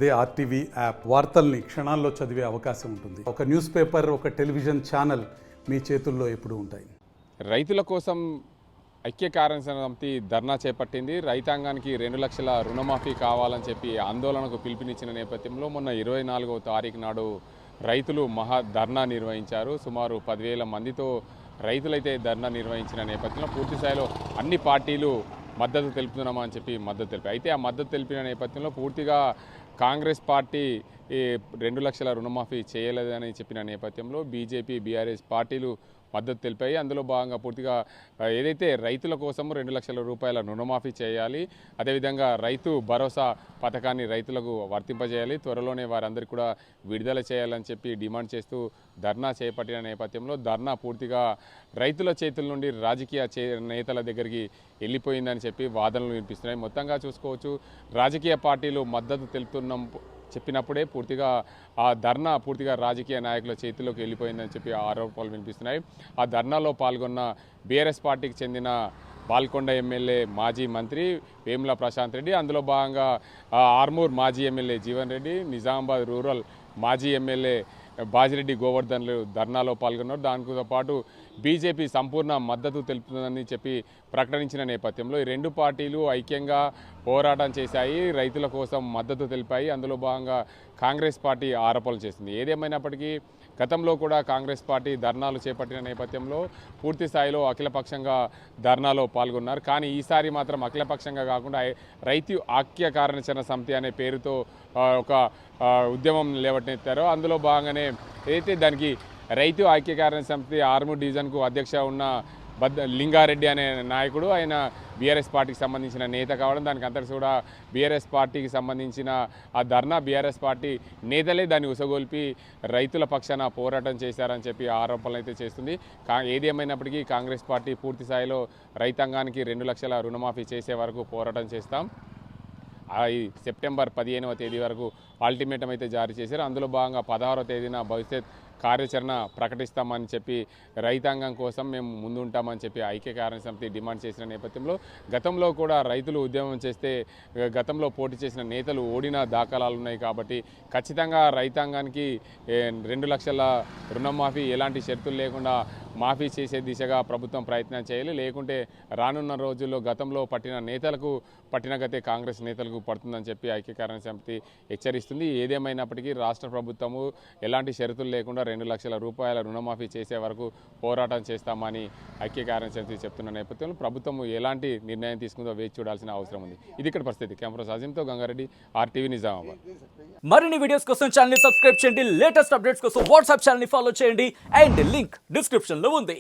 అదే RTV app వార్తల్ని క్షణాల్లో చదివే అవకాశం ఉంటుంది. ఒక న్యూస్ పేపర్, ఒక టెలివిజన్ ఛానల్ మీ చేతుల్లో ఎప్పుడూ ఉంటాయి. రైతుల కోసం ఐక్య కార్యాచరణ సమితి ధర్నా చేపట్టింది. రైతాంగానికి 2 లక్షల రుణమాఫీ కావాలని చెప్పి ఆందోళనకు పిలుపునిచ్చిన నేపథ్యంలో మొన్న 24వ తారీఖు నాడు రైతులు మహా ధర్నా నిర్వహించారు. సుమారు 10,000 మందితో రైతులైతే ధర్నా నిర్వహించిన నేపథ్యంలో పూర్తి స్థాయిలో అన్ని పార్టీలు మద్దతు తెలుపుతున్నామని చెప్పి మద్దతు తెలిపాయి. అయితే ఆ మద్దతు తెలిపిన నేపథ్యంలో పూర్తిగా కాంగ్రెస్ పార్టీ 2 లక్షల రుణమాఫీ చేయలేదని చెప్పిన నేపథ్యంలో బీజేపీ, బీఆర్ఎస్ పార్టీలు మద్దతు తెలిపాయి. అందులో భాగంగా పూర్తిగా ఏదైతే రైతుల కోసం 2 లక్షల రూపాయల రుణమాఫీ చేయాలి, అదేవిధంగా రైతు భరోసా పథకాన్ని రైతులకు వర్తింపజేయాలి, త్వరలోనే వారందరికీ కూడా విడుదల చేయాలని చెప్పి డిమాండ్ చేస్తూ ధర్నా చేపట్టిన నేపథ్యంలో ధర్నా పూర్తిగా రైతుల చేతుల నుండి రాజకీయ నేతల దగ్గరికి వెళ్ళిపోయిందని చెప్పి వాదనలు వినిపిస్తున్నాయి. మొత్తంగా చూసుకోవచ్చు, రాజకీయ పార్టీలు మద్దతు చెప్పినప్పుడే పూర్తిగా ఆ ధర్నా పూర్తిగా రాజకీయ నాయకుల చేతిలోకి వెళ్ళిపోయిందని చెప్పి ఆరోపణలు వినిపిస్తున్నాయి. ఆ ధర్నాలో పాల్గొన్న బీఆర్ఎస్ పార్టీకి చెందిన బాల్కొండ ఎమ్మెల్యే మాజీ మంత్రి వేముల ప్రశాంత్ రెడ్డి, అందులో భాగంగా ఆర్మూర్ మాజీ ఎమ్మెల్యే జీవన్ రెడ్డి, నిజామాబాద్ రూరల్ మాజీ ఎమ్మెల్యే బాజిరెడ్డి గోవర్ధన్లు ధర్నాలో పాల్గొన్నారు. దానితో పాటు బీజేపీ సంపూర్ణ మద్దతు తెలుపుతుందని చెప్పి ప్రకటించిన నేపథ్యంలో ఈ 2 పార్టీలు ఐక్యంగా పోరాటం చేశాయి, రైతుల కోసం మద్దతు తెలిపాయి. అందులో భాగంగా కాంగ్రెస్ పార్టీ ఆరోపణలు చేసింది. ఏదేమైనప్పటికీ గతంలో కూడా కాంగ్రెస్ పార్టీ ధర్నాలు చేపట్టిన నేపథ్యంలో పూర్తి స్థాయిలో అఖిలపక్షంగా ధర్నాలో పాల్గొన్నారు. కానీ ఈసారి మాత్రం అఖిలపక్షంగా కాకుండా రైతు ఐక్య కార్యాచరణ సమితి అనే పేరుతో ఒక ఉద్యమం లేవనెత్తారో అందులో భాగంగానే ఏదైతే దానికి రైతు ఐక్య కార్యాచరణ సమితి ఆర్మూర్ డివిజన్కు అధ్యక్ష ఉన్న లింగారెడ్డి అనే నాయకుడు, ఆయన బీఆర్ఎస్ పార్టీకి సంబంధించిన నేత కావడం, దానికి అంతటి కూడా బీఆర్ఎస్ పార్టీకి సంబంధించిన ఆ ధర్నా బీఆర్ఎస్ పార్టీ నేతలే దాన్ని ఉసగొల్పి రైతుల పక్షాన పోరాటం చేశారని చెప్పి ఆరోపణలు అయితే చేస్తుంది. ఏది ఏమైనప్పటికీ కాంగ్రెస్ పార్టీ పూర్తి స్థాయిలో రైతాంగానికి 2 లక్షల రుణమాఫీ చేసే వరకు పోరాటం చేస్తాం. ఈ సెప్టెంబర్ 15వ తేదీ వరకు అల్టిమేటం అయితే జారీ చేశారు. అందులో భాగంగా 16వ తేదీన భవిష్యత్ కార్యాచరణ ప్రకటిస్తామని చెప్పి రైతాంగం కోసం మేము ముందుంటామని చెప్పి ఐక్య కార్యాచరణ సమితి డిమాండ్ చేసిన నేపథ్యంలో గతంలో కూడా రైతులు ఉద్యమం చేస్తే గతంలో పోటీ చేసిన నేతలు ఓడిన దాఖలాలు ఉన్నాయి. కాబట్టి ఖచ్చితంగా రైతాంగానికి 2 లక్షల రుణమాఫీ ఎలాంటి షరతులు లేకుండా మాఫీ చేసే దిశగా ప్రభుత్వం ప్రయత్నం చేయాలి. లేకుంటే రానున్న రోజుల్లో గతంలో పట్టిన గతే కాంగ్రెస్ నేతలకు పడుతుందని చెప్పి ఐక్య కార్యాచరణ సమితి హెచ్చరిస్తుంది. ఏదేమైనప్పటికీ రాష్ట్ర ప్రభుత్వము ఎలాంటి షరతులు లేకుండా 2 లక్షల రూపాయల రుణమాఫీ చేసే వరకు పోరాటం చేస్తామని ఐక్య కార్యాచరణ సమితి చెప్తున్న నేపథ్యంలో ప్రభుత్వం ఎలాంటి నిర్ణయం తీసుకుందో వేచి చూడాల్సిన అవసరం ఉంది. ఇది ఇక్కడ పరిస్థితి. కెమెరా సాజింతో గంగారెడ్డి, ఆర్టీవీ, నిజామాబాద్. మరిన్ని వీడియోస్ కోసం ఛానల్ ని సబ్స్క్రైబ్ చేయండి, లేటెస్ట్ అప్డేట్స్ కోసం వాట్సాప్ ఛానల్ ని ఫాలో చేయండి అండ్ లింక్ డిస్క్రిప్షన్ లో ఉంది.